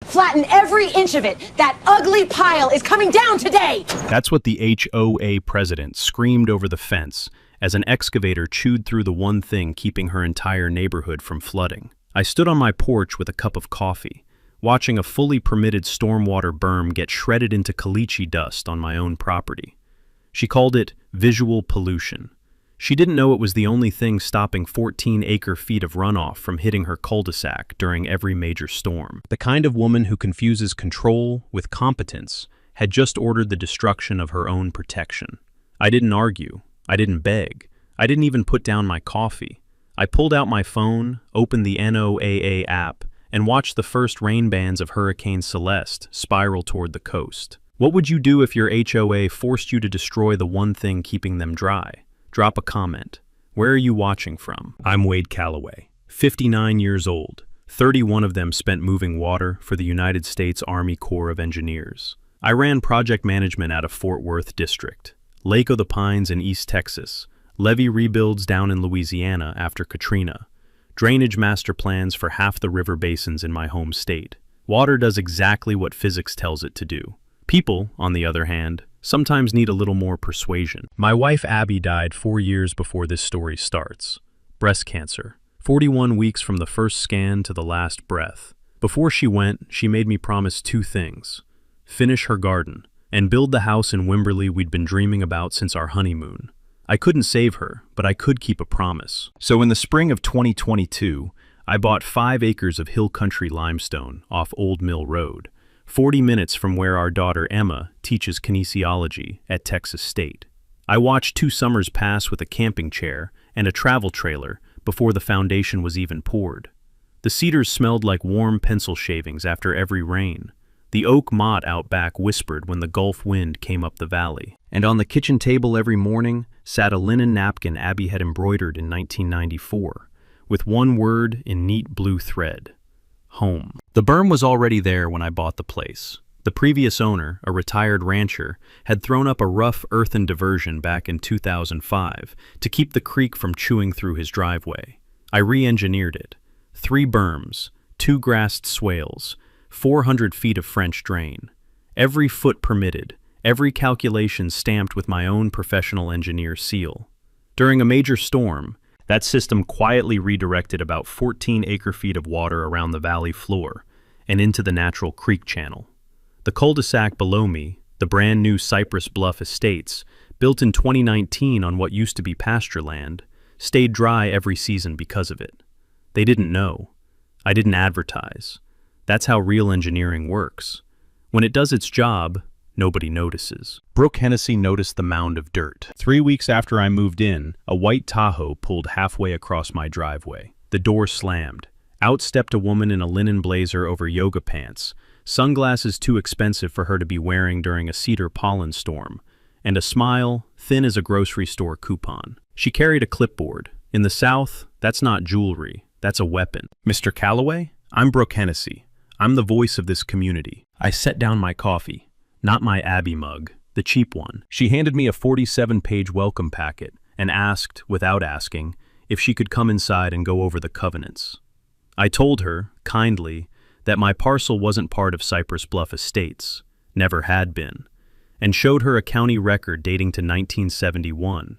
Flatten every inch of it. That ugly pile is coming down today. That's what the HOA president screamed over the fence as an excavator chewed through the one thing keeping her entire neighborhood from flooding. I stood on my porch with a cup of coffee, watching a fully permitted stormwater berm get shredded into caliche dust on my own property. She called it visual pollution. She didn't know it was the only thing stopping 14 acre-feet of runoff from hitting her cul-de-sac during every major storm. The kind of woman who confuses control with competence had just ordered the destruction of her own protection. I didn't argue. I didn't beg. I didn't even put down my coffee. I pulled out my phone, opened the NOAA app, and watched the first rain bands of Hurricane Celeste spiral toward the coast. What would you do if your HOA forced you to destroy the one thing keeping them dry? Drop a comment. Where are you watching from? I'm Wade Calloway, 59 years old. 31 of them spent moving water for the United States Army Corps of Engineers. I ran project management out of Fort Worth District, Lake of the Pines in East Texas, levee rebuilds down in Louisiana after Katrina, drainage master plans for half the river basins in my home state. Water does exactly what physics tells it to do. People, on the other hand, sometimes need a little more persuasion. My wife Abby died 4 years before this story starts. Breast cancer. 41 weeks from the first scan to the last breath. Before she went, she made me promise 2 things. Finish her garden, and build the house in Wimberley we'd been dreaming about since our honeymoon. I couldn't save her, but I could keep a promise. So in the spring of 2022, I bought 5 acres of hill country limestone off Old Mill Road, 40 minutes from where our daughter Emma teaches kinesiology at Texas State. I watched 2 summers pass with a camping chair and a travel trailer before the foundation was even poured. The cedars smelled like warm pencil shavings after every rain. The oak motte out back whispered when the Gulf wind came up the valley. And on the kitchen table every morning sat a linen napkin Abby had embroidered in 1994, with one word in neat blue thread: home. The berm was already there when I bought the place. The previous owner, a retired rancher, had thrown up a rough earthen diversion back in 2005 to keep the creek from chewing through his driveway. I re-engineered it. 3 berms, 2 grassed swales, 400 feet of French drain. Every foot permitted, every calculation stamped with my own professional engineer seal. During a major storm, that system quietly redirected about 14 acre-feet of water around the valley floor and into the natural creek channel. The cul-de-sac below me, the brand new Cypress Bluff Estates, built in 2019 on what used to be pasture land, stayed dry every season because of it. They didn't know. I didn't advertise. That's how real engineering works. When it does its job, nobody notices. Brooke Hennessy noticed the mound of dirt. 3 weeks after I moved in, a white Tahoe pulled halfway across my driveway. The door slammed. Out stepped a woman in a linen blazer over yoga pants, sunglasses too expensive for her to be wearing during a cedar pollen storm, and a smile thin as a grocery store coupon. She carried a clipboard. In the South, that's not jewelry, that's a weapon. Mr. Calloway, I'm Brooke Hennessy. I'm the voice of this community. I set down my coffee. Not my Abby mug, the cheap one. She handed me a 47-page welcome packet and asked, without asking, if she could come inside and go over the covenants. I told her, kindly, that my parcel wasn't part of Cypress Bluff Estates, never had been, and showed her a county record dating to 1971.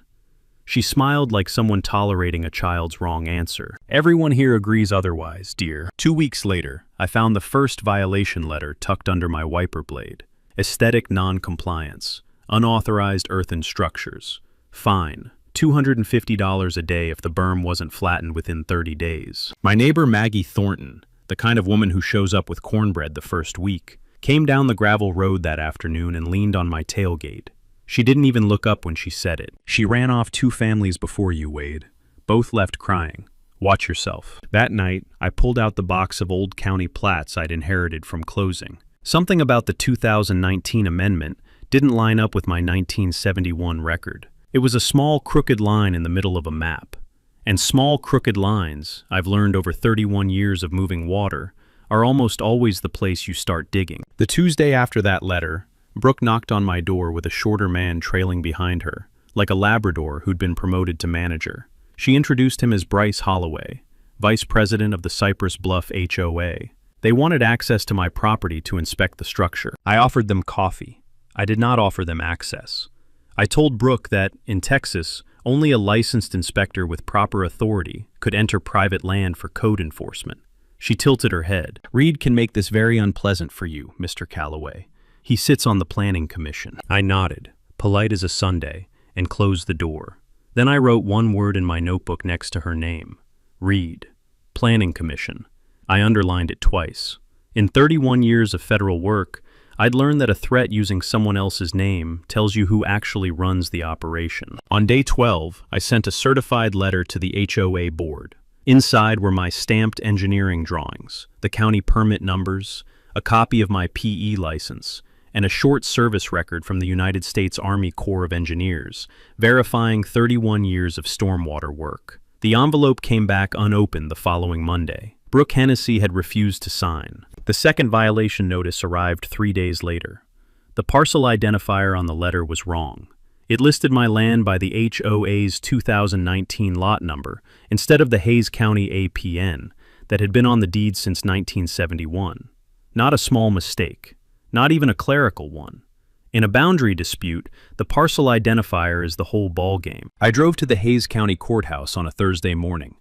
She smiled like someone tolerating a child's wrong answer. Everyone here agrees otherwise, dear. 2 weeks later, I found the first violation letter tucked under my wiper blade. Aesthetic non-compliance, unauthorized earthen structures, fine, $250 a day if the berm wasn't flattened within 30 days. My neighbor Maggie Thornton, the kind of woman who shows up with cornbread the first week, came down the gravel road that afternoon and leaned on my tailgate. She didn't even look up when she said it. She ran off 2 families before you, Wade. Both left crying. Watch yourself. That night, I pulled out the box of old county plats I'd inherited from closing. Something about the 2019 amendment didn't line up with my 1971 record. It was a small crooked line in the middle of a map. And small crooked lines, I've learned over 31 years of moving water, are almost always the place you start digging. The Tuesday after that letter, Brooke knocked on my door with a shorter man trailing behind her, like a Labrador who'd been promoted to manager. She introduced him as Bryce Holloway, vice president of the Cypress Bluff HOA. They wanted access to my property to inspect the structure. I offered them coffee. I did not offer them access. I told Brooke that, in Texas, only a licensed inspector with proper authority could enter private land for code enforcement. She tilted her head. Reed can make this very unpleasant for you, Mr. Calloway. He sits on the planning commission. I nodded, polite as a Sunday, and closed the door. Then I wrote one word in my notebook next to her name. Reed. Planning Commission. I underlined it twice. In 31 years of federal work, I'd learned that a threat using someone else's name tells you who actually runs the operation. On day 12, I sent a certified letter to the HOA board. Inside were my stamped engineering drawings, the county permit numbers, a copy of my PE license, and a short service record from the United States Army Corps of Engineers, verifying 31 years of stormwater work. The envelope came back unopened the following Monday. Brooke Hennessy had refused to sign. The second violation notice arrived 3 days later. The parcel identifier on the letter was wrong. It listed my land by the HOA's 2019 lot number instead of the Hays County APN that had been on the deed since 1971. Not a small mistake. Not even a clerical one. In a boundary dispute, the parcel identifier is the whole ballgame. I drove to the Hays County Courthouse on a Thursday morning.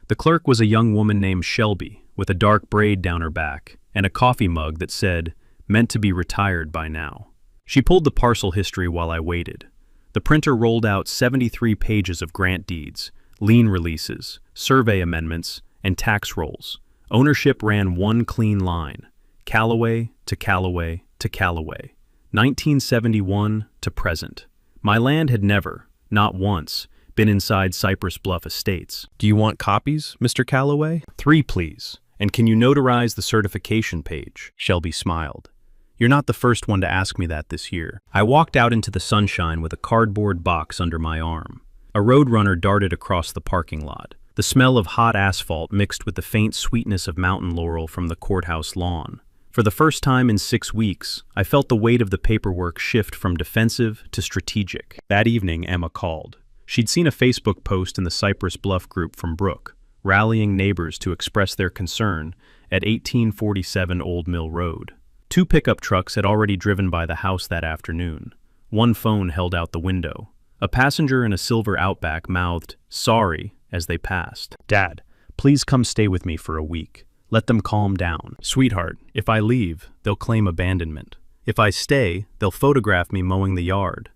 The clerk was a young woman named Shelby, with a dark braid down her back, and a coffee mug that said, "Meant to be retired by now." She pulled the parcel history while I waited. The printer rolled out 73 pages of grant deeds, lien releases, survey amendments, and tax rolls. Ownership ran one clean line. Calloway to Calloway to Calloway. 1971 to present. My land had never, not once, been inside Cypress Bluff Estates. Do you want copies, Mr. Calloway? 3, please. And can you notarize the certification page? Shelby smiled. You're not the first one to ask me that this year. I walked out into the sunshine with a cardboard box under my arm. A roadrunner darted across the parking lot. The smell of hot asphalt mixed with the faint sweetness of mountain laurel from the courthouse lawn. For the first time in 6 weeks, I felt the weight of the paperwork shift from defensive to strategic. That evening, Emma called. She'd seen a Facebook post in the Cypress Bluff group from Brooke, rallying neighbors to express their concern at 1847 Old Mill Road. 2 pickup trucks had already driven by the house that afternoon. One phone held out the window. A passenger in a silver Outback mouthed, "Sorry," as they passed. "Dad, please come stay with me for a week. Let them calm down. Sweetheart, if I leave, they'll claim abandonment. If I stay, they'll photograph me mowing the yard.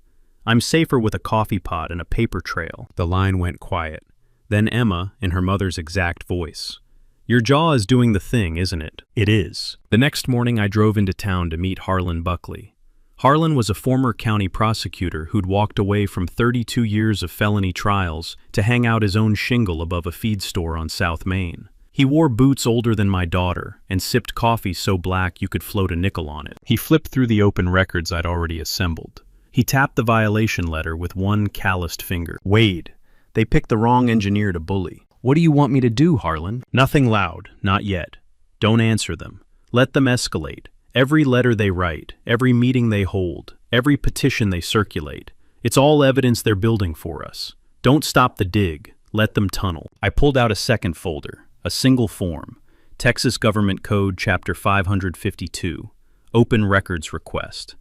I'm safer with a coffee pot and a paper trail." The line went quiet. Then Emma, in her mother's exact voice. "Your jaw is doing the thing, isn't it?" "It is." The next morning I drove into town to meet Harlan Buckley. Harlan was a former county prosecutor who'd walked away from 32 years of felony trials to hang out his own shingle above a feed store on South Main. He wore boots older than my daughter and sipped coffee so black you could float a nickel on it. He flipped through the open records I'd already assembled. He tapped the violation letter with one calloused finger. "Wade, they picked the wrong engineer to bully. What do you want me to do, Harlan?" "Nothing loud, not yet. Don't answer them. Let them escalate. Every letter they write, every meeting they hold, every petition they circulate. It's all evidence they're building for us. Don't stop the dig. Let them tunnel." I pulled out a second folder. A single form, Texas Government Code Chapter 552, Open Records Request.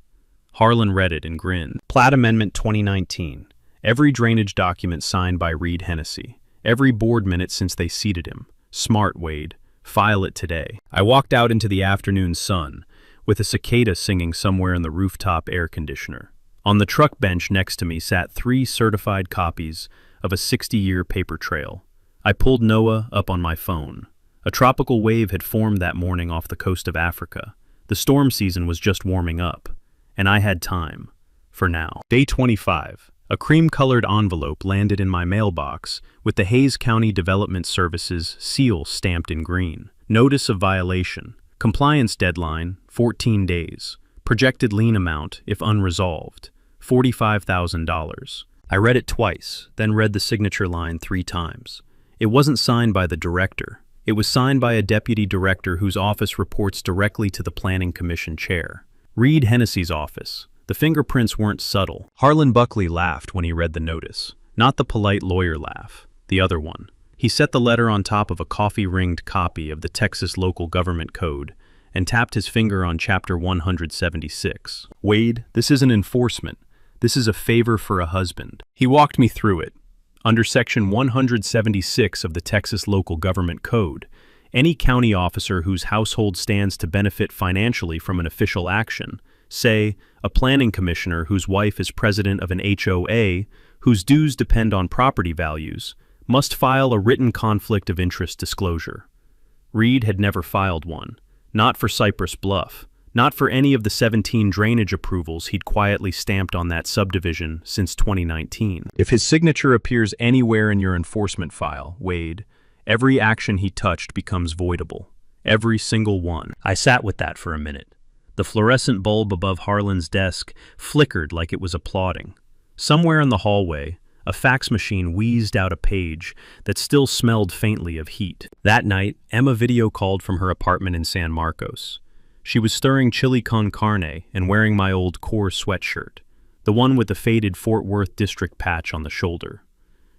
Harlan read it and grinned. Plat Amendment 2019. Every drainage document signed by Reed Hennessy. Every board minute since they seated him. Smart, Wade. File it today. I walked out into the afternoon sun, with a cicada singing somewhere in the rooftop air conditioner. On the truck bench next to me sat 3 certified copies of a 60-year paper trail. I pulled Noah up on my phone. A tropical wave had formed that morning off the coast of Africa. The storm season was just warming up, and I had time. For now. Day 25. A cream-colored envelope landed in my mailbox with the Hays County Development Services seal stamped in green. Notice of violation. Compliance deadline, 14 days. Projected lien amount, if unresolved, $45,000. I read it twice, then read the signature line 3 times. It wasn't signed by the director. It was signed by a deputy director whose office reports directly to the Planning Commission chair. Reed Hennessy's office. The fingerprints weren't subtle. Harlan Buckley laughed when he read the notice. Not the polite lawyer laugh. The other one. He set the letter on top of a coffee-ringed copy of the Texas Local Government Code and tapped his finger on Chapter 176. Wade, this isn't enforcement. This is a favor for a husband. He walked me through it. Under Section 176 of the Texas Local Government Code, any county officer whose household stands to benefit financially from an official action, say, a planning commissioner whose wife is president of an HOA, whose dues depend on property values, must file a written conflict of interest disclosure. Reed had never filed one, not for Cypress Bluff, not for any of the 17 drainage approvals he'd quietly stamped on that subdivision since 2019. If his signature appears anywhere in your enforcement file, Wade, every action he touched becomes voidable. Every single one. I sat with that for a minute. The fluorescent bulb above Harlan's desk flickered like it was applauding. Somewhere in the hallway, a fax machine wheezed out a page that still smelled faintly of heat. That night, Emma video called from her apartment in San Marcos. She was stirring chili con carne and wearing my old core sweatshirt, the one with the faded Fort Worth district patch on the shoulder.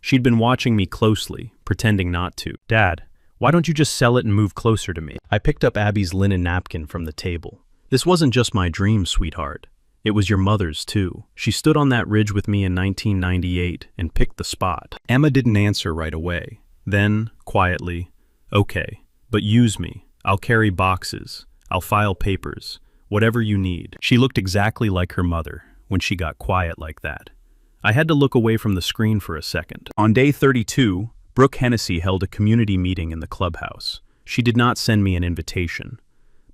She'd been watching me closely, pretending not to. Dad, why don't you just sell it and move closer to me? I picked up Abby's linen napkin from the table. This wasn't just my dream, sweetheart. It was your mother's, too. She stood on that ridge with me in 1998 and picked the spot. Emma didn't answer right away. Then, quietly, okay, but use me. I'll carry boxes. I'll file papers. Whatever you need. She looked exactly like her mother when she got quiet like that. I had to look away from the screen for a second. On day 32, Brooke Hennessy held a community meeting in the clubhouse. She did not send me an invitation.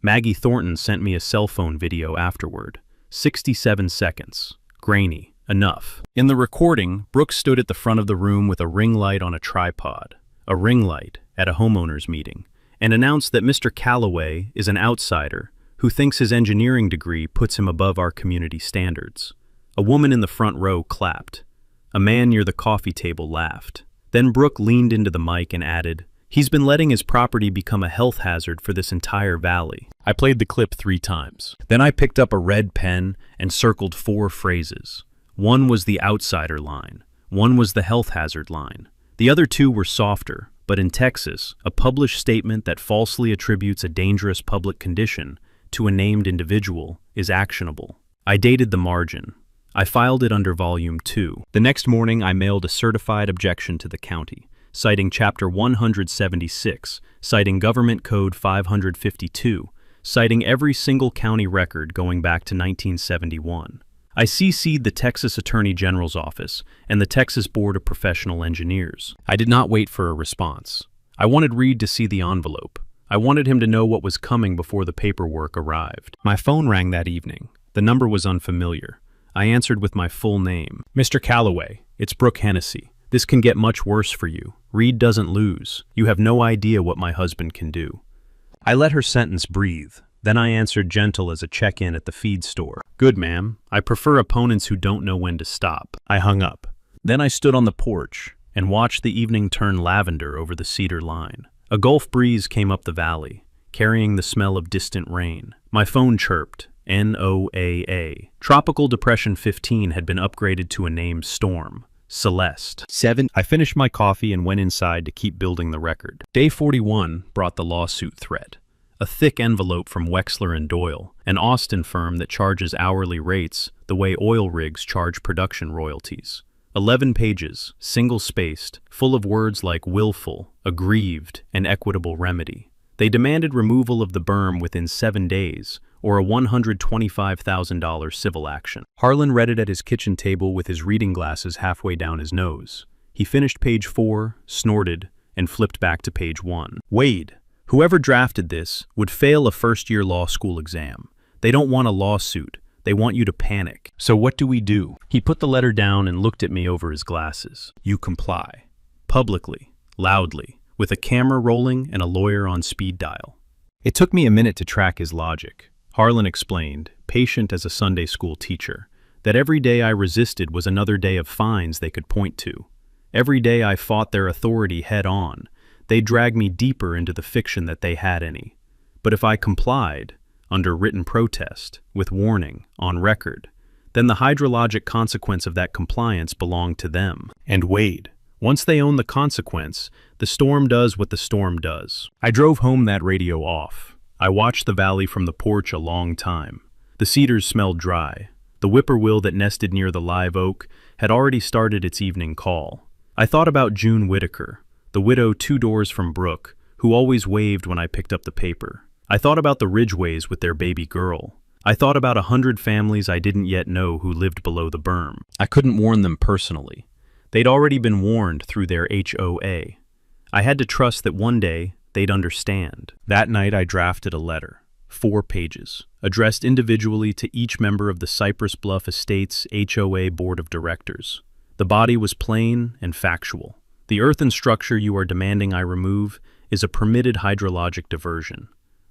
Maggie Thornton sent me a cell phone video afterward. 67 seconds. Grainy. Enough. In the recording, Brooke stood at the front of the room with a ring light on a tripod, a ring light at a homeowners meeting, and announced that Mr. Calloway is an outsider who thinks his engineering degree puts him above our community standards. A woman in the front row clapped. A man near the coffee table laughed. Then Brooke leaned into the mic and added, "He's been letting his property become a health hazard for this entire valley." I played the clip 3 times. Then I picked up a red pen and circled 4 phrases. One was the outsider line. One was the health hazard line. The other 2 were softer, but in Texas, a published statement that falsely attributes a dangerous public condition to a named individual is actionable. I dated the margin. I filed it under Volume 2. The next morning, I mailed a certified objection to the county, citing Chapter 176, citing Government Code 552, citing every single county record going back to 1971. I CC'd the Texas Attorney General's office and the Texas Board of Professional Engineers. I did not wait for a response. I wanted Reed to see the envelope. I wanted him to know what was coming before the paperwork arrived. My phone rang that evening. The number was unfamiliar. I answered with my full name. "Mr. Calloway, it's Brooke Hennessy. This can get much worse for you. Reed doesn't lose. You have no idea what my husband can do." I let her sentence breathe. Then I answered gentle as a check-in at the feed store. "Good, ma'am. I prefer opponents who don't know when to stop." I hung up. Then I stood on the porch and watched the evening turn lavender over the cedar line. A Gulf breeze came up the valley, carrying the smell of distant rain. My phone chirped. NOAA. Tropical Depression 15 had been upgraded to a named storm. Celeste. 7. I finished my coffee and went inside to keep building the record. Day 41 brought the lawsuit threat. A thick envelope from Wexler & Doyle, an Austin firm that charges hourly rates the way oil rigs charge production royalties. 11 pages, single-spaced, full of words like willful, aggrieved, and equitable remedy. They demanded removal of the berm within 7 days, or a $125,000 civil action. Harlan read it at his kitchen table with his reading glasses halfway down his nose. He finished page 4, snorted, and flipped back to page 1. "Wade, whoever drafted this would fail a first-year law school exam. They don't want a lawsuit. They want you to panic. So what do we do?" He put the letter down and looked at me over his glasses. "You comply. Publicly, loudly, with a camera rolling and a lawyer on speed dial." It took me a minute to track his logic. Harlan explained, patient as a Sunday school teacher, that every day I resisted was another day of fines they could point to. Every day I fought their authority head-on, they dragged me deeper into the fiction that they had any. But if I complied, under written protest, with warning, on record, then the hydrologic consequence of that compliance belonged to them. And Wade, Once they own the consequence, the storm does what the storm does. I drove home that radio off. I watched the valley from the porch a long time. The cedars smelled dry. The whippoorwill that nested near the live oak had already started its evening call. I thought about June Whitaker, the widow 2 doors from Brooke, who always waved when I picked up the paper. I thought about the Ridgeways with their baby girl. I thought about 100 families I didn't yet know who lived below the berm. I couldn't warn them personally. They'd already been warned through their HOA. I had to trust that one day they'd understand. That night I drafted a letter, 4 pages, addressed individually to each member of the Cypress Bluff Estates HOA Board of Directors. The body was plain and factual. The earthen structure you are demanding I remove is a permitted hydrologic diversion.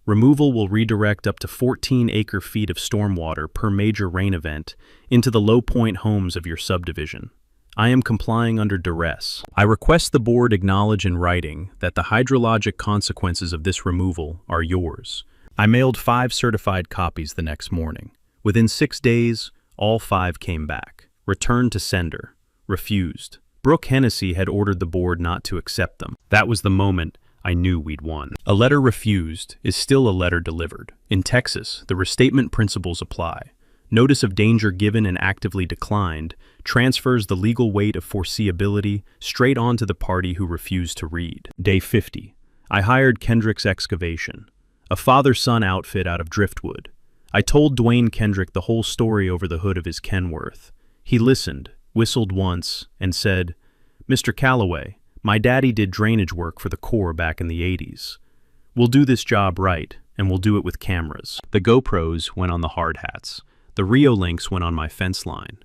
Removal will redirect up to 14 acre-feet of stormwater per major rain event into the low-point homes of your subdivision. I am complying under duress. I request the board acknowledge in writing that the hydrologic consequences of this removal are yours. I mailed 5 certified copies the next morning. Within 6 days, all 5 came back. Returned to sender. Refused. Brooke Hennessy had ordered the board not to accept them. That was the moment I knew we'd won. A letter refused is still a letter delivered. In Texas, the restatement principles apply. Notice of danger given and actively declined transfers the legal weight of foreseeability straight on to the party who refused to read. Day 50. I hired Kendrick's Excavation, a father-son outfit out of Driftwood. I told Dwayne Kendrick the whole story over the hood of his Kenworth. He listened, whistled once, and said, "Mr. Calloway, my daddy did drainage work for the Corps back in the 80s. We'll do this job right, and we'll do it with cameras." The GoPros went on the hard hats. The Rio Links went on my fence line.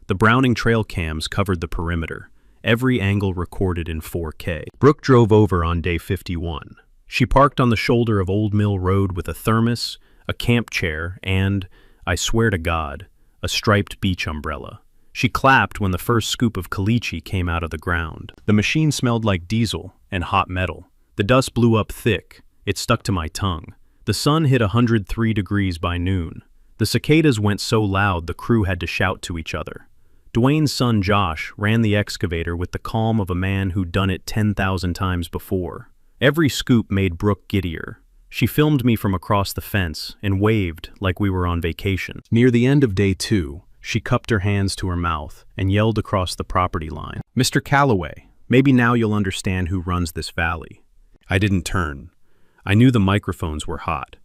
The Browning trail cams covered the perimeter, every angle recorded in 4K. Brooke drove over on day 51. She parked on the shoulder of Old Mill Road with a thermos, a camp chair, and, I swear to God, a striped beach umbrella. She clapped when the first scoop of caliche came out of the ground. The machine smelled like diesel and hot metal. The dust blew up thick. It stuck to my tongue. The sun hit 103 degrees by noon. The cicadas went so loud the crew had to shout to each other. Dwayne's son Josh ran the excavator with the calm of a man who'd done it 10,000 times before. Every scoop made Brooke giddier. She filmed me from across the fence and waved like we were on vacation. Near the end of day 2, she cupped her hands to her mouth and yelled across the property line, "Mr. Calloway, maybe now you'll understand who runs this valley." I didn't turn. I knew the microphones were hot.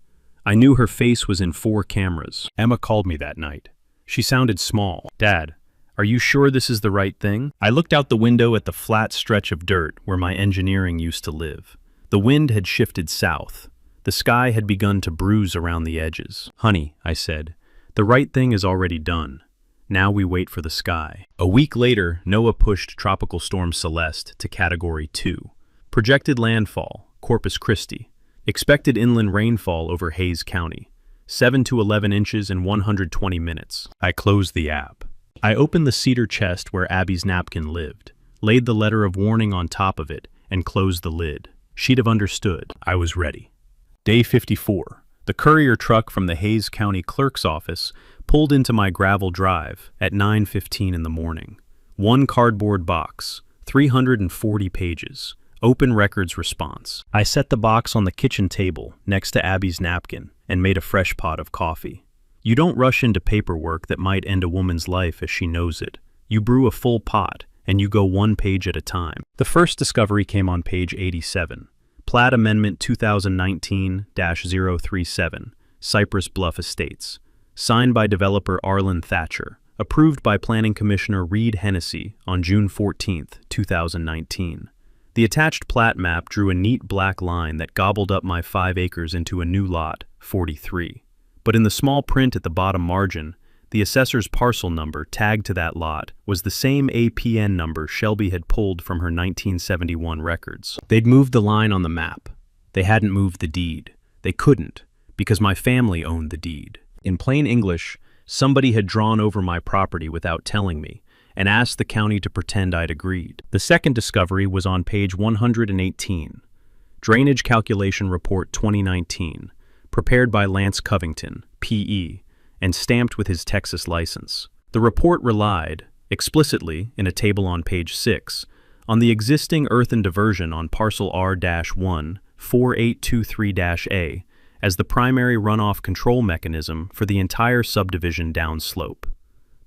I knew her face was in 4 cameras. Emma called me that night. She sounded small. "Dad, are you sure this is the right thing?" I looked out the window at the flat stretch of dirt where my engineering used to live. The wind had shifted south. The sky had begun to bruise around the edges. "Honey," I said, "the right thing is already done. Now we wait for the sky." A week later, NOAA pushed Tropical Storm Celeste to Category 2. Projected landfall, Corpus Christi. Expected inland rainfall over Hays County, 7 to 11 inches in 120 minutes. I closed the app. I opened the cedar chest where Abby's napkin lived, laid the letter of warning on top of it, and closed the lid. She'd have understood. I was ready. Day 54. The courier truck from the Hays County Clerk's office pulled into my gravel drive at 9:15 in the morning. 1 cardboard box, 340 pages. Open records response. I set the box on the kitchen table next to Abby's napkin and made a fresh pot of coffee. You don't rush into paperwork that might end a woman's life as she knows it. You brew a full pot and you go 1 page at a time. The first discovery came on page 87. Plat Amendment 2019-037, Cypress Bluff Estates. Signed by developer Arlen Thatcher. Approved by Planning Commissioner Reed Hennessy on June 14, 2019. The attached plat map drew a neat black line that gobbled up my 5 acres into a new lot, 43. But in the small print at the bottom margin, the assessor's parcel number tagged to that lot was the same APN number Shelby had pulled from her 1971 records. They'd moved the line on the map. They hadn't moved the deed. They couldn't, because my family owned the deed. In plain English, somebody had drawn over my property without telling me, and asked the county to pretend I'd agreed. The second discovery was on page 118. Drainage Calculation Report 2019, prepared by Lance Covington, P.E., and stamped with his Texas license. The report relied, explicitly in a table on page 6, on the existing earthen diversion on parcel R-1 4823-A as the primary runoff control mechanism for the entire subdivision downslope.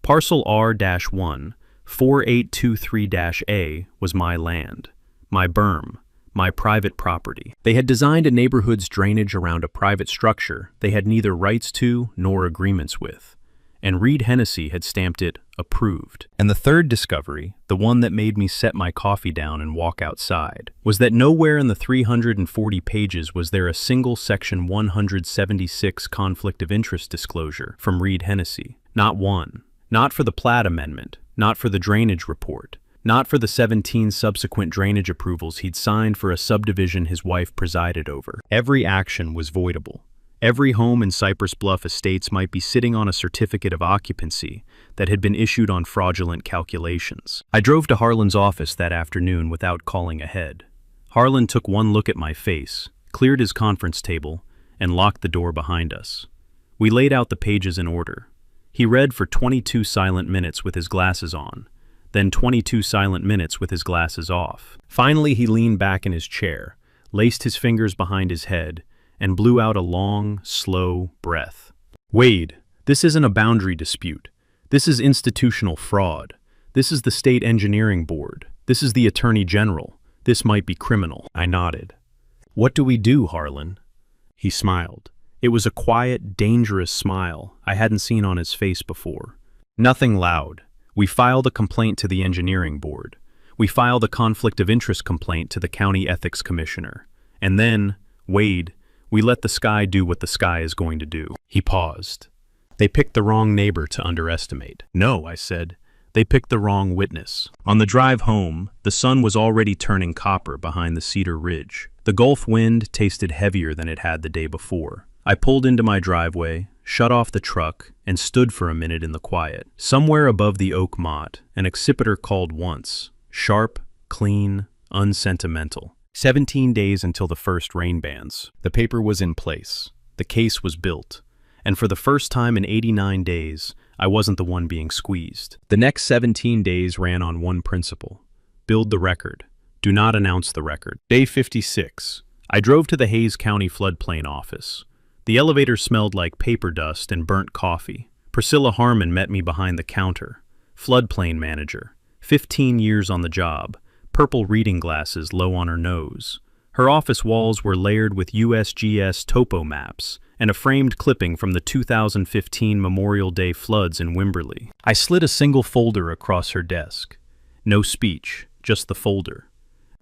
Parcel R-1 4823-A was my land, my berm, my private property. They had designed a neighborhood's drainage around a private structure they had neither rights to nor agreements with, and Reed Hennessy had stamped it approved. And the third discovery, the one that made me set my coffee down and walk outside, was that nowhere in the 340 pages was there a single Section 176 conflict of interest disclosure from Reed Hennessy. Not one. Not for the plat amendment, not for the drainage report, not for the 17 subsequent drainage approvals he'd signed for a subdivision his wife presided over. Every action was voidable. Every home in Cypress Bluff Estates might be sitting on a certificate of occupancy that had been issued on fraudulent calculations. I drove to Harlan's office that afternoon without calling ahead. Harlan took one look at my face, cleared his conference table, and locked the door behind us. We laid out the pages in order. He read for 22 silent minutes with his glasses on, then 22 silent minutes with his glasses off. Finally, he leaned back in his chair, laced his fingers behind his head, and blew out a long, slow breath. Wade, this isn't a boundary dispute. This is institutional fraud. This is the State Engineering Board. This is the Attorney General. This might be criminal. I nodded. What do we do, Harlan? He smiled. It was a quiet, dangerous smile I hadn't seen on his face before. Nothing loud. We filed a complaint to the Engineering Board. We filed a conflict of interest complaint to the County Ethics Commissioner. And then, Wade, we let the sky do what the sky is going to do. He paused. They picked the wrong neighbor to underestimate. No, I said. They picked the wrong witness. On the drive home, the sun was already turning copper behind the Cedar Ridge. The Gulf wind tasted heavier than it had the day before. I pulled into my driveway, shut off the truck, and stood for a minute in the quiet. Somewhere above the oak motte, an accipiter called once. Sharp, clean, unsentimental. 17 days until the first rain bands. The paper was in place. The case was built. And for the first time in 89 days, I wasn't the one being squeezed. The next 17 days ran on one principle. Build the record. Do not announce the record. Day 56. I drove to the Hayes County floodplain office. The elevator smelled like paper dust and burnt coffee. Priscilla Harmon met me behind the counter. Floodplain manager. 15 years on the job. Purple reading glasses low on her nose. Her office walls were layered with USGS topo maps and a framed clipping from the 2015 Memorial Day floods in Wimberley. I slid a single folder across her desk. No speech, just the folder.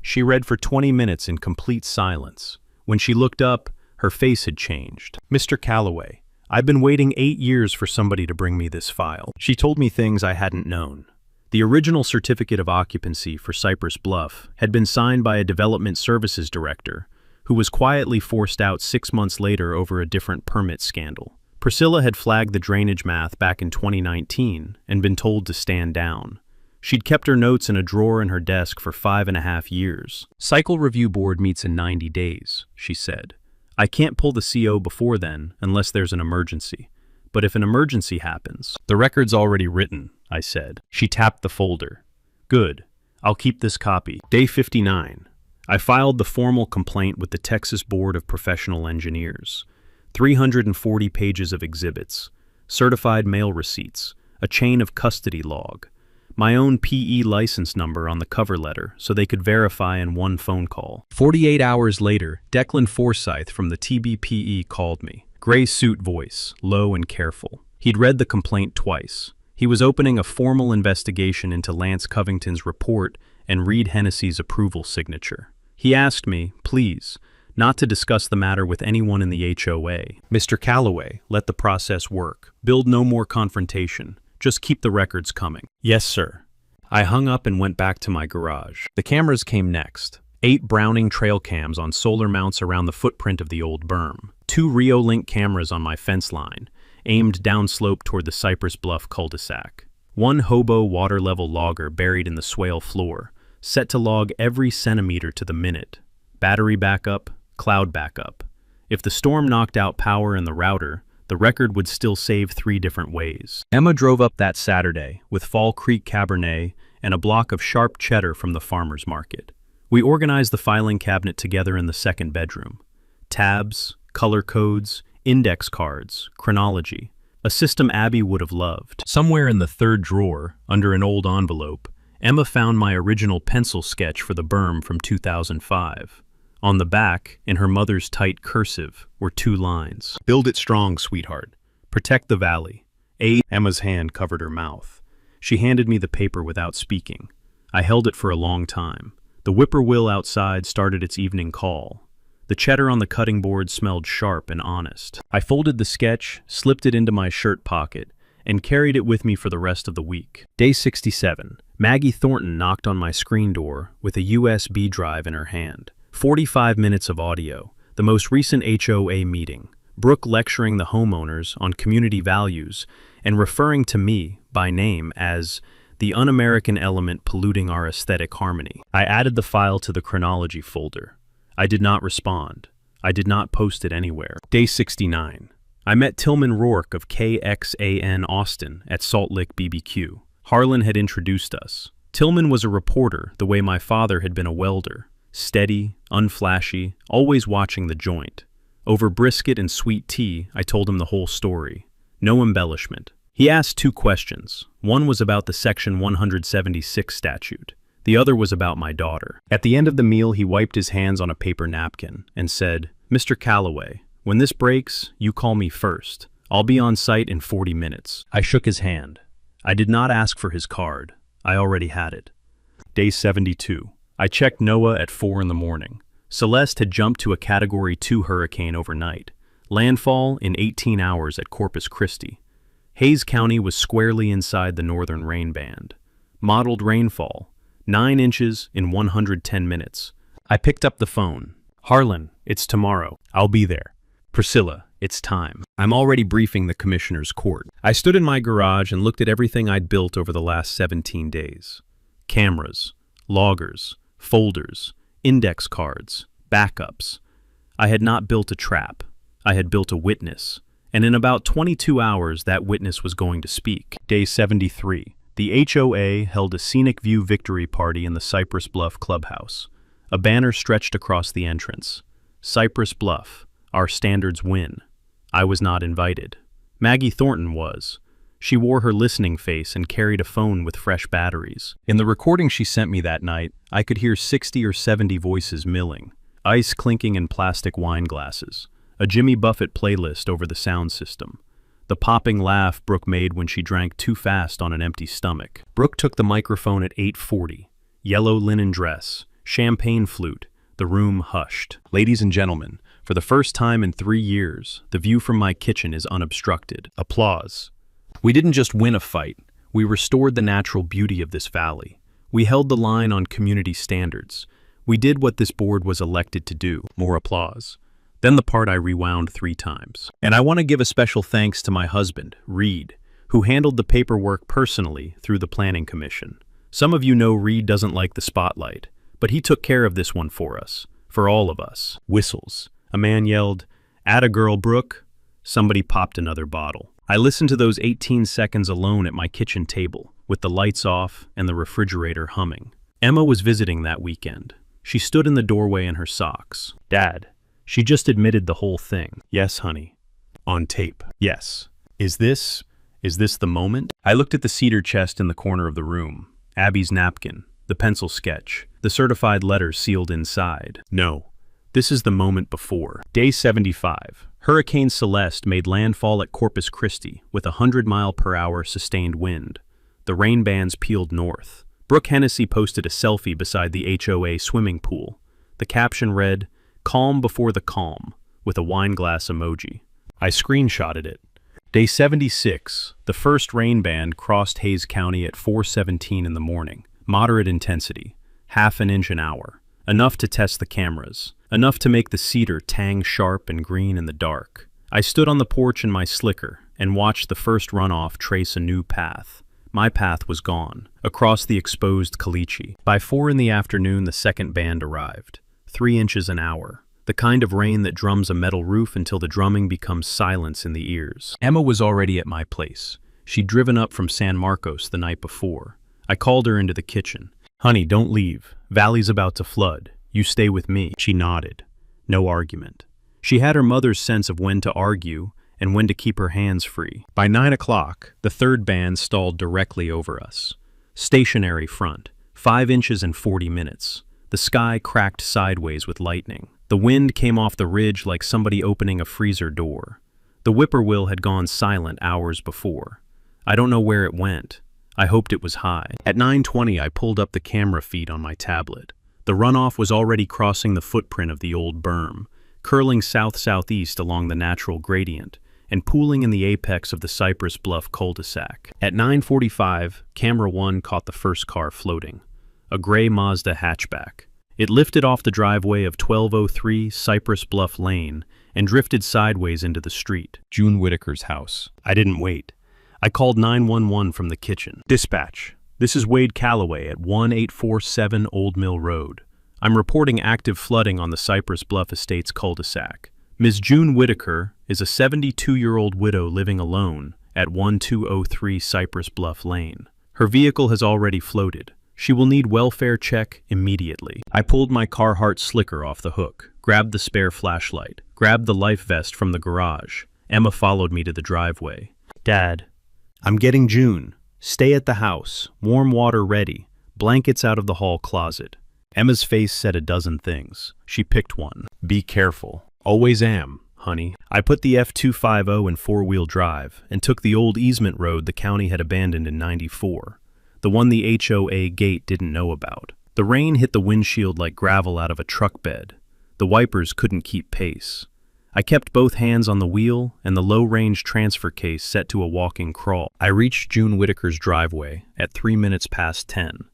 She read for 20 minutes in complete silence. When she looked up, her face had changed. Mr. Calloway, I've been waiting 8 years for somebody to bring me this file. She told me things I hadn't known. The original certificate of occupancy for Cypress Bluff had been signed by a development services director who was quietly forced out 6 months later over a different permit scandal. Priscilla had flagged the drainage math back in 2019 and been told to stand down. She'd kept her notes in a drawer in her desk for 5.5 years. Cycle Review Board meets in 90 days, she said. I can't pull the CO before then unless there's an emergency. But if an emergency happens, the record's already written, I said. She tapped the folder. Good. I'll keep this copy. Day 59. I filed the formal complaint with the Texas Board of Professional Engineers. 340 pages of exhibits, certified mail receipts, a chain of custody log, my own PE license number on the cover letter so they could verify in one phone call. 48 hours later, Declan Forsyth from the TBPE called me. Gray suit voice, low and careful. He'd read the complaint twice. He was opening a formal investigation into Lance Covington's report and Reed Hennessy's approval signature. He asked me, please, not to discuss the matter with anyone in the HOA. Mr. Calloway, let the process work. Build no more confrontation. Just keep the records coming. Yes, sir. I hung up and went back to my garage. The cameras came next. 8 Browning trail cams on solar mounts around the footprint of the old berm. 2 Rio-Link cameras on my fence line, aimed downslope toward the Cypress Bluff cul-de-sac. 1 hobo water-level logger buried in the swale floor, set to log every centimeter to the minute. Battery backup, cloud backup. If the storm knocked out power in the router, the record would still save 3 different ways. Emma drove up that Saturday with Fall Creek Cabernet and a block of sharp cheddar from the farmer's market. We organized the filing cabinet together in the second bedroom. Tabs, color codes, index cards, chronology. A system Abby would have loved. Somewhere in the third drawer, under an old envelope, Emma found my original pencil sketch for the berm from 2005. On the back, in her mother's tight cursive, were 2 lines. "Build it strong, sweetheart. Protect the valley." Emma's hand covered her mouth. She handed me the paper without speaking. I held it for a long time. The whippoorwill outside started its evening call. The cheddar on the cutting board smelled sharp and honest. I folded the sketch, slipped it into my shirt pocket, and carried it with me for the rest of the week. Day 67. Maggie Thornton knocked on my screen door with a USB drive in her hand. 45 minutes of audio, the most recent HOA meeting, Brooke lecturing the homeowners on community values and referring to me by name as the un-American element polluting our aesthetic harmony. I added the file to the chronology folder. I did not respond. I did not post it anywhere. Day 69. I met Tillman Rourke of KXAN Austin at Salt Lick BBQ. Harlan had introduced us. Tillman was a reporter the way my father had been a welder. Steady, unflashy, always watching the joint. Over brisket and sweet tea, I told him the whole story. No embellishment. He asked 2 questions. One was about the Section 176 statute. The other was about my daughter. At the end of the meal, he wiped his hands on a paper napkin and said, "Mr. Calloway, when this breaks, you call me first. I'll be on site in 40 minutes. I shook his hand. I did not ask for his card. I already had it. Day 72. I checked NOAA at 4 in the morning. Celeste had jumped to a Category 2 hurricane overnight. Landfall in 18 hours at Corpus Christi. Hays County was squarely inside the northern rain band. Modeled rainfall, 9 inches in 110 minutes. I picked up the phone. "Harlan, it's tomorrow. I'll be there." "Priscilla, it's time. I'm already briefing the commissioner's court." I stood in my garage and looked at everything I'd built over the last 17 days. Cameras, loggers, folders, index cards, backups. I had not built a trap. I had built a witness. And in about 22 hours, that witness was going to speak. Day 73. The HOA held a scenic view victory party in the Cypress Bluff clubhouse. A banner stretched across the entrance. "Cypress Bluff, our standards win." I was not invited. Maggie Thornton was. She wore her listening face and carried a phone with fresh batteries. In the recording she sent me that night, I could hear 60 or 70 voices milling, ice clinking in plastic wine glasses, a Jimmy Buffett playlist over the sound system, the popping laugh Brooke made when she drank too fast on an empty stomach. Brooke took the microphone at 8:40. Yellow linen dress, champagne flute, the room hushed. "Ladies and gentlemen, for the first time in 3 years, the view from my kitchen is unobstructed." Applause. We didn't just win a fight, we restored the natural beauty of this valley. We held the line on community standards. We did what this board was elected to do. More applause. Then the part I rewound 3 times. And I want to give a special thanks to my husband, Reed, who handled the paperwork personally through the Planning Commission. Some of you know Reed doesn't like the spotlight, but he took care of this one for us, for all of us. Whistles. A man yelled, "Atta girl, Brooke." Somebody popped another bottle. I listened to those 18 seconds alone at my kitchen table, with the lights off and the refrigerator humming. Emma was visiting that weekend. She stood in the doorway in her socks. "Dad, she just admitted the whole thing." "Yes, honey." "On tape." "Yes." Is this the moment?" I looked at the cedar chest in the corner of the room, Abby's napkin, the pencil sketch, the certified letter sealed inside. No, this is the moment before. Day 75. Hurricane Celeste made landfall at Corpus Christi with a 100-mile-per-hour sustained wind. The rain bands peeled north. Brooke Hennessy posted a selfie beside the HOA swimming pool. The caption read, "Calm before the calm," with a wine glass emoji. I screenshotted it. Day 76. The first rain band crossed Hays County at 4:17 in the morning. Moderate intensity, half an inch an hour. Enough to test the cameras. Enough to make the cedar tang sharp and green in the dark. I stood on the porch in my slicker and watched the first runoff trace a new path. My path was gone, across the exposed caliche. By 4 in the afternoon, the second band arrived. 3 inches an hour. The kind of rain that drums a metal roof until the drumming becomes silence in the ears. Emma was already at my place. She'd driven up from San Marcos the night before. I called her into the kitchen. Honey, don't leave. Valley's about to flood. You stay with me. She nodded. No argument. She had her mother's sense of when to argue and when to keep her hands free. By 9 o'clock, the third band stalled directly over us. Stationary front, 5 inches in 40 minutes. The sky cracked sideways with lightning. The wind came off the ridge like somebody opening a freezer door. The whippoorwill had gone silent hours before. I don't know where it went. I hoped it was high. At 9:20, I pulled up the camera feed on my tablet. The runoff was already crossing the footprint of the old berm, curling south-southeast along the natural gradient, and pooling in the apex of the Cypress Bluff cul-de-sac. At 9:45, camera 1 caught the first car floating, a gray Mazda hatchback. It lifted off the driveway of 1203 Cypress Bluff Lane and drifted sideways into the street. June Whitaker's house. I didn't wait. I called 911 from the kitchen. Dispatch, this is Wade Calloway at 1847 Old Mill Road. I'm reporting active flooding on the Cypress Bluff Estates cul-de-sac. Ms. June Whitaker is a 72-year-old widow living alone at 1203 Cypress Bluff Lane. Her vehicle has already floated. She will need welfare check immediately. I pulled my Carhartt slicker off the hook, grabbed the spare flashlight, grabbed the life vest from the garage. Emma followed me to the driveway. Dad, I'm getting June. Stay at the house. Warm water ready. Blankets out of the hall closet. Emma's face said a dozen things. She picked one. Be careful. Always am, honey. I put the F250 in four-wheel drive and took the old easement road the county had abandoned in '94. The one the HOA gate didn't know about. The rain hit the windshield like gravel out of a truck bed. The wipers couldn't keep pace. I kept both hands on the wheel and the low-range transfer case set to a walking crawl. I reached June Whitaker's driveway at 3 minutes past 10.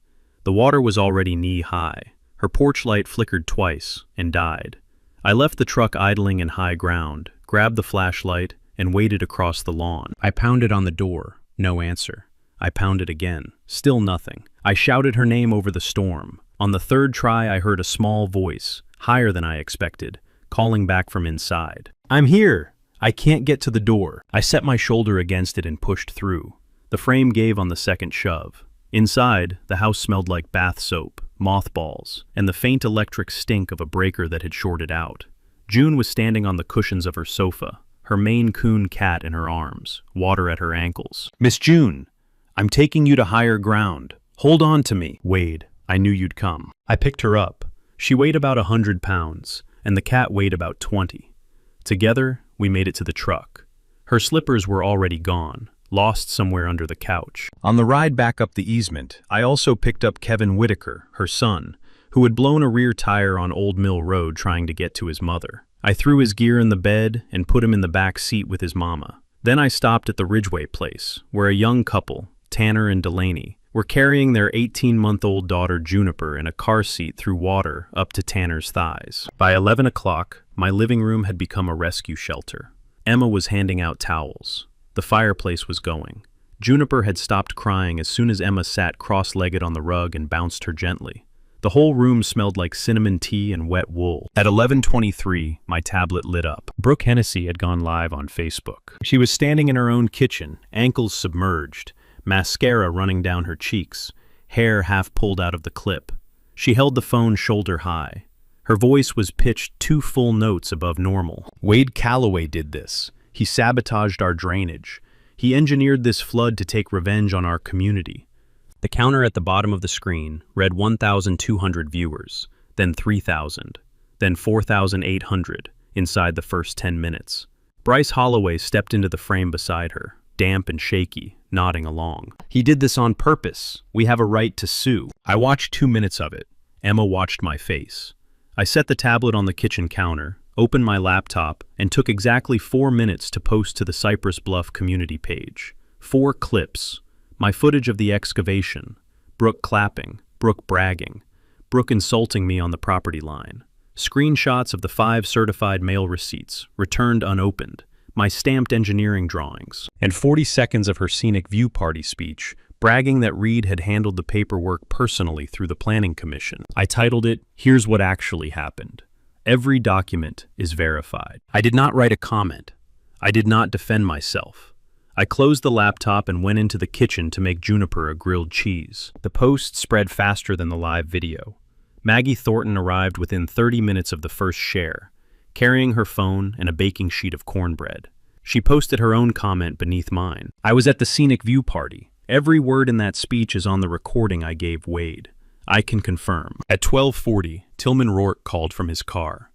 The water was already knee-high. Her porch light flickered twice and died. I left the truck idling in high ground, grabbed the flashlight, and waited across the lawn. I pounded on the door. No answer. I pounded again. Still nothing. I shouted her name over the storm. On the third try, I heard a small voice, higher than I expected, calling back from inside. I'm here. I can't get to the door. I set my shoulder against it and pushed through. The frame gave on the second shove. Inside, the house smelled like bath soap, mothballs, and the faint electric stink of a breaker that had shorted out. June was standing on the cushions of her sofa, her Maine Coon cat in her arms, water at her ankles. Miss June, I'm taking you to higher ground. Hold on to me. Wade, I knew you'd come. I picked her up. She weighed about 100 pounds, and the cat weighed about 20. Together, we made it to the truck. Her slippers were already gone, lost somewhere under the couch. On the ride back up the easement, I also picked up Kevin Whitaker, her son, who had blown a rear tire on Old Mill Road trying to get to his mother. I threw his gear in the bed and put him in the back seat with his mama. Then I stopped at the Ridgeway place, where a young couple, Tanner and Delaney, were carrying their 18-month-old daughter Juniper in a car seat through water up to Tanner's thighs. By 11 o'clock, my living room had become a rescue shelter. Emma was handing out towels. The fireplace was going. Juniper had stopped crying as soon as Emma sat cross-legged on the rug and bounced her gently. The whole room smelled like cinnamon tea and wet wool. At 11:23, my tablet lit up. Brooke Hennessy had gone live on Facebook. She was standing in her own kitchen, ankles submerged, mascara running down her cheeks, hair half pulled out of the clip. She held the phone shoulder high. Her voice was pitched 2 full notes above normal. Wade Calloway did this. He sabotaged our drainage. He engineered this flood to take revenge on our community. The counter at the bottom of the screen read 1,200 viewers, then 3,000, then 4,800 inside the first 10 minutes. Bryce Holloway stepped into the frame beside her, damp and shaky, nodding along. He did this on purpose. We have a right to sue. I watched 2 minutes of it. Emma watched my face. I set the tablet on the kitchen counter, opened my laptop, and took exactly 4 minutes to post to the Cypress Bluff community page. 4 clips. My footage of the excavation. Brooke clapping. Brooke bragging. Brooke insulting me on the property line. Screenshots of the 5 certified mail receipts, returned unopened. My stamped engineering drawings. And 40 seconds of her scenic view party speech, bragging that Reed had handled the paperwork personally through the Planning Commission. I titled it, "Here's What Actually Happened. Every document is verified." I did not write a comment. I did not defend myself. I closed the laptop and went into the kitchen to make Juniper a grilled cheese. The post spread faster than the live video. Maggie Thornton arrived within 30 minutes of the first share, carrying her phone and a baking sheet of cornbread. She posted her own comment beneath mine. I was at the scenic view party. Every word in that speech is on the recording I gave Wade. I can confirm. At 12:40, Tillman Rourke called from his car.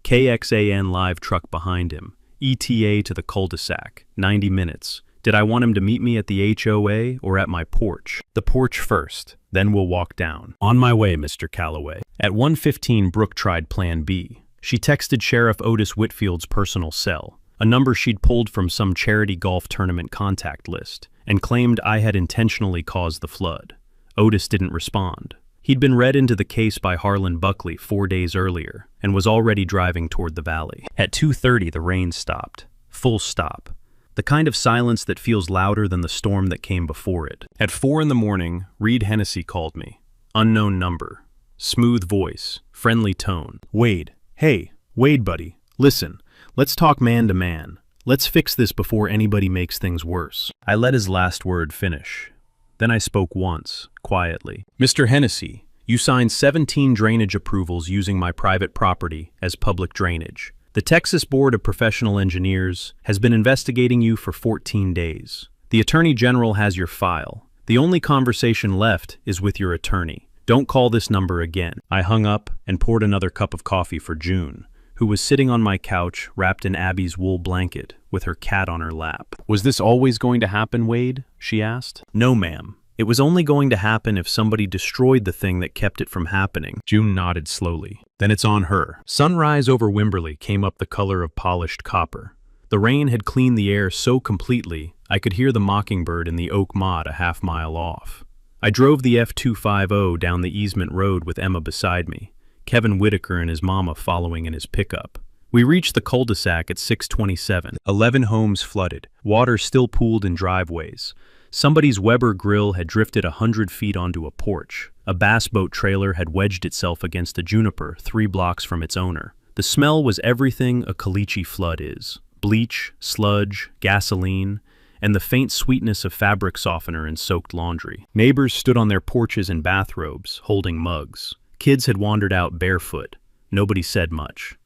KXAN live truck behind him. ETA to the cul-de-sac. 90 minutes. Did I want him to meet me at the HOA or at my porch? The porch first, then we'll walk down. On my way, Mr. Calloway. At 1:15, Brooke tried Plan B. She texted Sheriff Otis Whitfield's personal cell, a number she'd pulled from some charity golf tournament contact list, and claimed I had intentionally caused the flood. Otis didn't respond. He'd been read into the case by Harlan Buckley 4 days earlier and was already driving toward the valley. At 2:30, the rain stopped. Full stop. The kind of silence that feels louder than the storm that came before it. At 4 in the morning, Reed Hennessy called me. Unknown number. Smooth voice. Friendly tone. Wade. Hey, Wade, buddy. Listen, let's talk man to man. Let's fix this before anybody makes things worse. I let his last word finish. Then I spoke once, quietly. Mr. Hennessy, you signed 17 drainage approvals using my private property as public drainage. The Texas Board of Professional Engineers has been investigating you for 14 days. The Attorney General has your file. The only conversation left is with your attorney. Don't call this number again. I hung up and poured another cup of coffee for June, who was sitting on my couch wrapped in Abby's wool blanket with her cat on her lap. Was this always going to happen, Wade? She asked. No, ma'am. It was only going to happen if somebody destroyed the thing that kept it from happening. June nodded slowly. Then it's on her. Sunrise over Wimberley came up the color of polished copper. The rain had cleaned the air so completely I could hear the mockingbird in the oak motte a half-mile off. I drove the F250 down the easement road with Emma beside me, Kevin Whitaker and his mama following in his pickup. We reached the cul-de-sac at 6:27. 11 homes flooded, water still pooled in driveways. Somebody's Weber grill had drifted 100 feet onto a porch. A bass boat trailer had wedged itself against a juniper 3 blocks from its owner. The smell was everything a caliche flood is. Bleach, sludge, gasoline, and the faint sweetness of fabric softener in soaked laundry. Neighbors stood on their porches in bathrobes, holding mugs. Kids had wandered out barefoot. Nobody said much.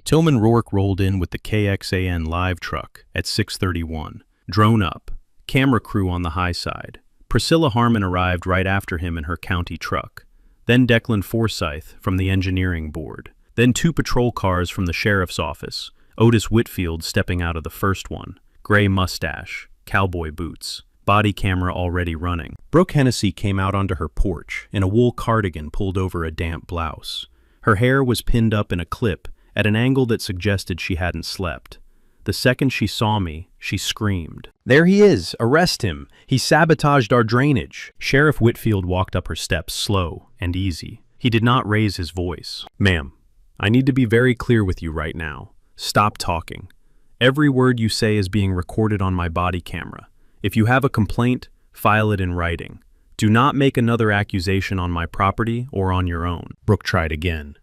Tillman Rourke rolled in with the KXAN live truck at 6:31. Drone up. Camera crew on the high side. Priscilla Harmon arrived right after him in her county truck. Then Declan Forsyth from the engineering board. Then 2 patrol cars from the sheriff's office. Otis Whitfield stepping out of the first one. Gray mustache. Cowboy boots. Body camera already running. Brooke Hennessy came out onto her porch in a wool cardigan pulled over a damp blouse. Her hair was pinned up in a clip at an angle that suggested she hadn't slept. The second she saw me, she screamed. There he is! Arrest him! He sabotaged our drainage! Sheriff Whitfield walked up her steps slow and easy. He did not raise his voice. Ma'am, I need to be very clear with you right now. Stop talking. Every word you say is being recorded on my body camera. If you have a complaint, file it in writing. Do not make another accusation on my property or on your own. Brooke tried again.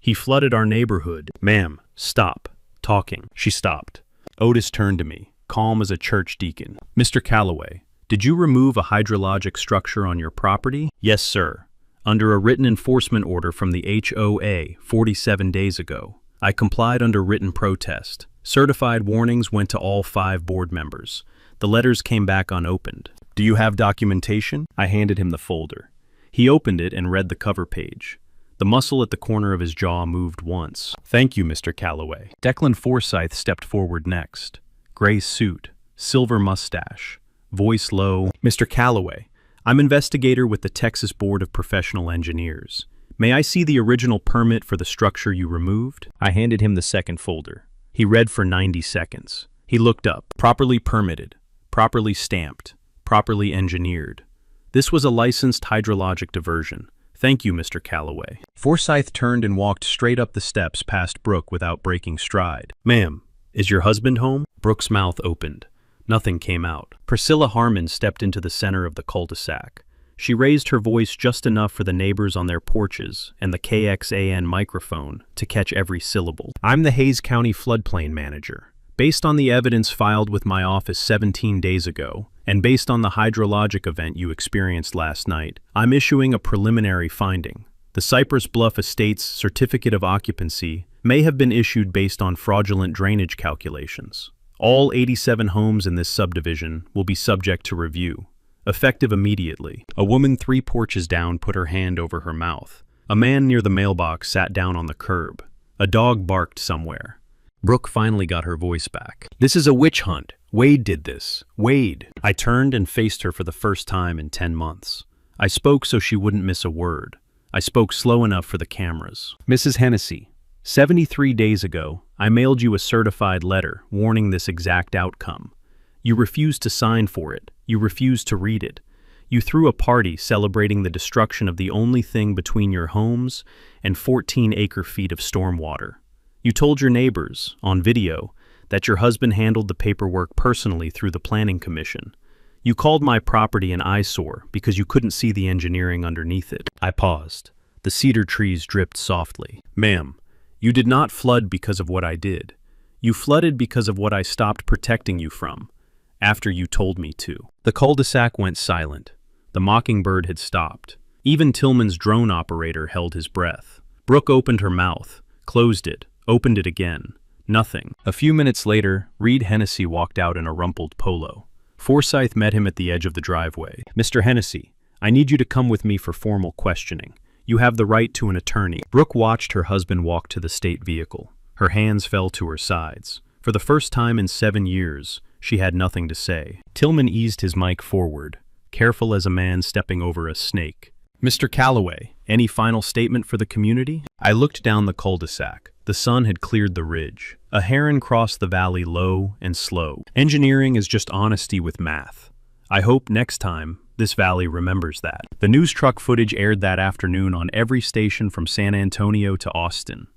He flooded our neighborhood. Ma'am, stop talking. She stopped. Otis turned to me, calm as a church deacon. Mr. Calloway, did you remove a hydrologic structure on your property? Yes, sir. Under a written enforcement order from the HOA 47 days ago. I complied under written protest. Certified warnings went to all 5 board members. The letters came back unopened. Do you have documentation? I handed him the folder. He opened it and read the cover page. The muscle at the corner of his jaw moved once. Thank you, Mr. Calloway. Declan Forsyth stepped forward next. Gray suit, silver mustache, voice low. Mr. Calloway, I'm investigator with the Texas Board of Professional Engineers. May I see the original permit for the structure you removed? I handed him the second folder. He read for 90 seconds. He looked up. Properly permitted, properly stamped, properly engineered. This was a licensed hydrologic diversion. Thank you, Mr. Calloway. Forsyth turned and walked straight up the steps past Brooke without breaking stride. Ma'am, is your husband home? Brooke's mouth opened. Nothing came out. Priscilla Harmon stepped into the center of the cul-de-sac. She raised her voice just enough for the neighbors on their porches and the KXAN microphone to catch every syllable. I'm the Hays County floodplain manager. Based on the evidence filed with my office 17 days ago, and based on the hydrologic event you experienced last night, I'm issuing a preliminary finding. The Cypress Bluff Estates Certificate of Occupancy may have been issued based on fraudulent drainage calculations. All 87 homes in this subdivision will be subject to review, effective immediately. A woman 3 porches down put her hand over her mouth. A man near the mailbox sat down on the curb. A dog barked somewhere. Brooke finally got her voice back. "This is a witch hunt. Wade did this. Wade." I turned and faced her for the first time in 10 months. I spoke so she wouldn't miss a word. I spoke slow enough for the cameras. "Mrs. Hennessy, 73 days ago, I mailed you a certified letter warning this exact outcome. You refused to sign for it. You refused to read it. You threw a party celebrating the destruction of the only thing between your homes and 14 acre-feet of stormwater. You told your neighbors, on video, that your husband handled the paperwork personally through the Planning Commission. You called my property an eyesore because you couldn't see the engineering underneath it." I paused. The cedar trees dripped softly. "Ma'am, you did not flood because of what I did. You flooded because of what I stopped protecting you from, after you told me to." The cul-de-sac went silent. The mockingbird had stopped. Even Tillman's drone operator held his breath. Brooke opened her mouth, closed it, opened it again. Nothing. A few minutes later, Reed Hennessy walked out in a rumpled polo. Forsyth met him at the edge of the driveway. "Mr. Hennessy, I need you to come with me for formal questioning. You have the right to an attorney." Brooke watched her husband walk to the state vehicle. Her hands fell to her sides. For the first time in 7 years, she had nothing to say. Tillman eased his mic forward, careful as a man stepping over a snake. "Mr. Calloway, any final statement for the community?" I looked down the cul-de-sac. The sun had cleared the ridge. A heron crossed the valley low and slow. Engineering is just honesty with math. I hope next time this valley remembers that. The news truck footage aired that afternoon on every station from San Antonio to Austin.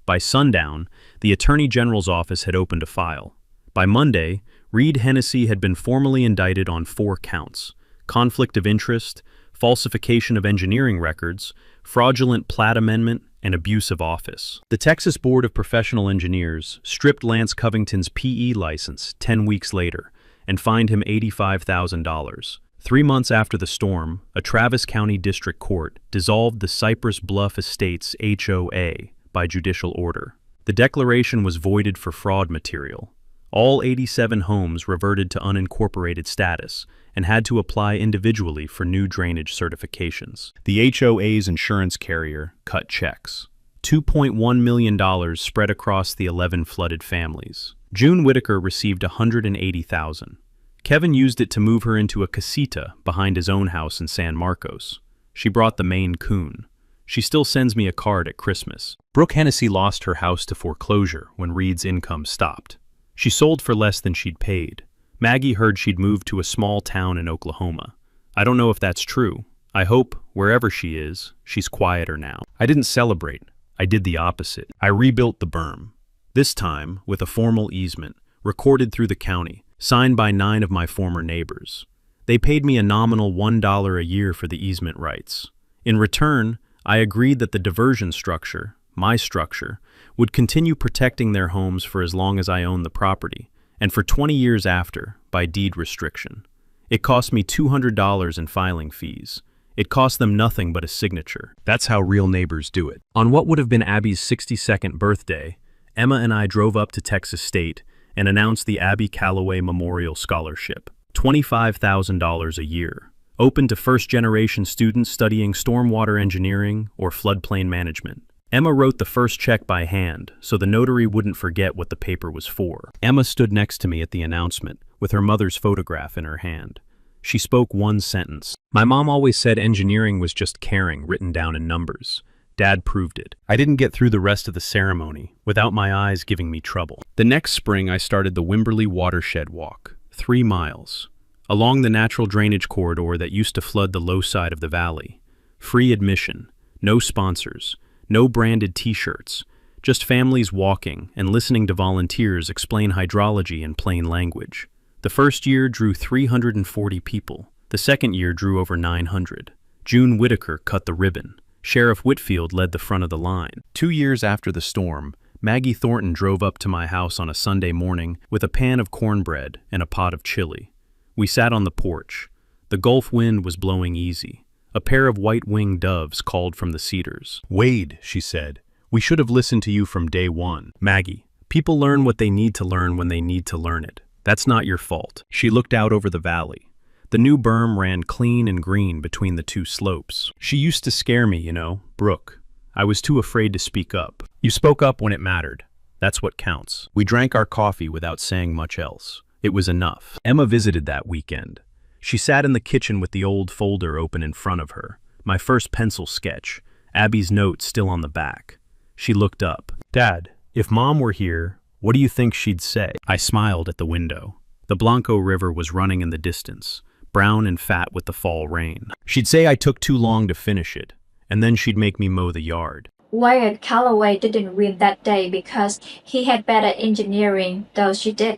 By sundown, the Attorney General's office had opened a file. By Monday, Reed Hennessy had been formally indicted on 4 counts: conflict of interest, falsification of engineering records, fraudulent plat amendment, and abuse of office. The Texas Board of Professional Engineers stripped Lance Covington's PE license 10 weeks later and fined him $85,000. 3 months after the storm, a Travis County District Court dissolved the Cypress Bluff Estates HOA by judicial order. The declaration was voided for fraud material. All 87 homes reverted to unincorporated status and had to apply individually for new drainage certifications. The HOA's insurance carrier cut checks. $2.1 million spread across the 11 flooded families. June Whitaker received $180,000. Kevin used it to move her into a casita behind his own house in San Marcos. She brought the Maine Coon. She still sends me a card at Christmas. Brooke Hennessy lost her house to foreclosure when Reed's income stopped. She sold for less than she'd paid. Maggie heard she'd moved to a small town in Oklahoma. I don't know if that's true. I hope, wherever she is, she's quieter now. I didn't celebrate. I did the opposite. I rebuilt the berm. This time, with a formal easement, recorded through the county, signed by 9 of my former neighbors. They paid me a nominal $1 a year for the easement rights. In return, I agreed that the diversion structure, my structure, would continue protecting their homes for as long as I owned the property, and for 20 years after, by deed restriction. It cost me $200 in filing fees. It cost them nothing but a signature. That's how real neighbors do it. On what would have been Abby's 62nd birthday, Emma and I drove up to Texas State and announced the Abby Calloway Memorial Scholarship. $25,000 a year. Open to first-generation students studying stormwater engineering or floodplain management. Emma wrote the first check by hand, so the notary wouldn't forget what the paper was for. Emma stood next to me at the announcement, with her mother's photograph in her hand. She spoke one sentence. My mom always said engineering was just caring written down in numbers. Dad proved it. I didn't get through the rest of the ceremony without my eyes giving me trouble. The next spring, I started the Wimberley Watershed Walk, 3 miles, along the natural drainage corridor that used to flood the low side of the valley. Free admission, no sponsors, no branded t-shirts, just families walking and listening to volunteers explain hydrology in plain language. The first year drew 340 people. The second year drew over 900. June Whitaker cut the ribbon. Sheriff Whitfield led the front of the line. 2 years after the storm, Maggie Thornton drove up to my house on a Sunday morning with a pan of cornbread and a pot of chili. We sat on the porch. The Gulf wind was blowing easy. A pair of white-winged doves called from the cedars. "Wade," she said, "we should have listened to you from day one." "Maggie, people learn what they need to learn when they need to learn it. That's not your fault." She looked out over the valley. The new berm ran clean and green between the two slopes. "She used to scare me, you know, Brooke. I was too afraid to speak up. You spoke up when it mattered. That's what counts." We drank our coffee without saying much else. It was enough. Emma visited that weekend. She sat in the kitchen with the old folder open in front of her. My first pencil sketch, Abby's note still on the back. She looked up. "Dad, if Mom were here, what do you think she'd say?" I smiled at the window. The Blanco River was running in the distance, brown and fat with the fall rain. "She'd say I took too long to finish it, and then she'd make me mow the yard." Wyatt Calloway didn't win that day because he had better engineering, though she did.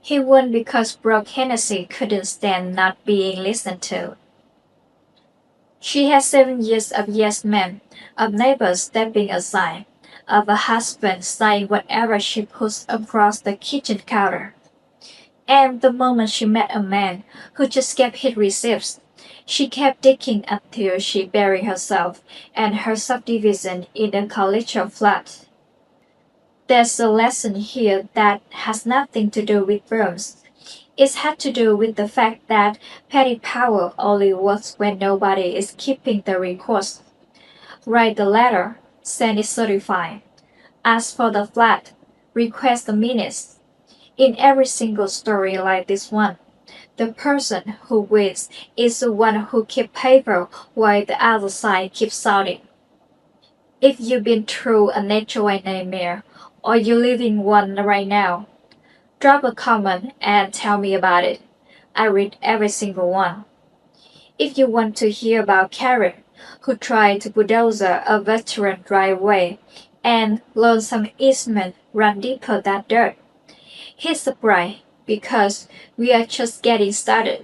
He won because Brooke Hennessy couldn't stand not being listened to. She had 7 years of yes men, of neighbors stepping aside, of a husband saying whatever she puts across the kitchen counter. And the moment she met a man who just kept his receipts, she kept digging until she buried herself and her subdivision in a collegial flood. There's a lesson here that has nothing to do with firms. It had to do with the fact that petty power only works when nobody is keeping the records. Write the letter, send it certified. Ask for the flat, request the minutes. In every single story like this one, the person who wins is the one who keeps paper while the other side keeps shouting. If you've been through a HOA nightmare, or you're living one right now, drop a comment and tell me about it. I read every single one. If you want to hear about Karen, who tried to bulldoze a veteran driveway and learn some easement run deeper than dirt, hit subscribe because we are just getting started.